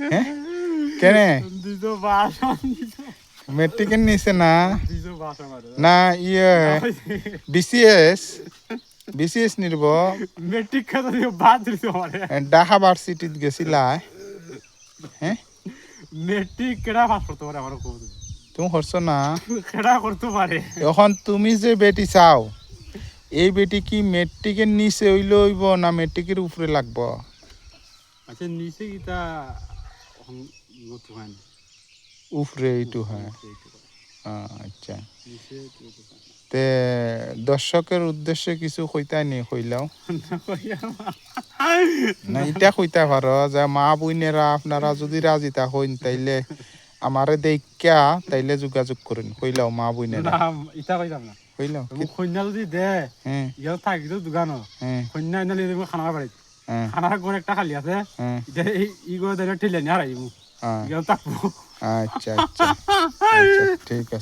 হ্যাঁ কেনে দিছো বাসন মেট্রিকের নিচে না দিছো বাসন মারে না ইয়ে বিসিএস বিসিএস নির্ব মেট্রিক খাতা দিয়ে বাদ দিছো মারে ঢাকা ভার্সিটিত গেছিলা হ্যাঁ মেট্রিক কেডা পাস করতে পারে আমার কো তুমি করছো না কেডা করতে পারে এখন তুমি যে বেটি চাও এই বেটি কি মেট্রিকের নিচে হইলে হইব না মেট্রিকের উপরে লাগবো আচ্ছা নিচে কিটা নতু হয় উপরে এইটু হয় আচ্ছা নিচে তে দর্শকের উদ্দেশ্যে কিছু কইতাই নি কইলাও না এটা কইতা পারো যে মা বইনেরা আপনারা যদি রাজি থাকেন তাইলে আমারে দেখা তাইলে যোগাযোগ করেন কইলাও মা বইনেরা না ইটা কইতাম না কইলাও তুমি কন্যা যদি দে হ্যাঁ ইয়াও থাকি তো দোকানো হ্যাঁ কন্যা এনে লিয়ে দেবো খানার বাড়িতে হ্যাঁ খানার কোন একটা খালি আছে হ্যাঁ এটা ই করে দেবে ঠেলে নিয়ে হারাইবো হ্যাঁ ইয়াও থাকবো আচ্ছা আচ্ছা আচ্ছা ঠিক আছে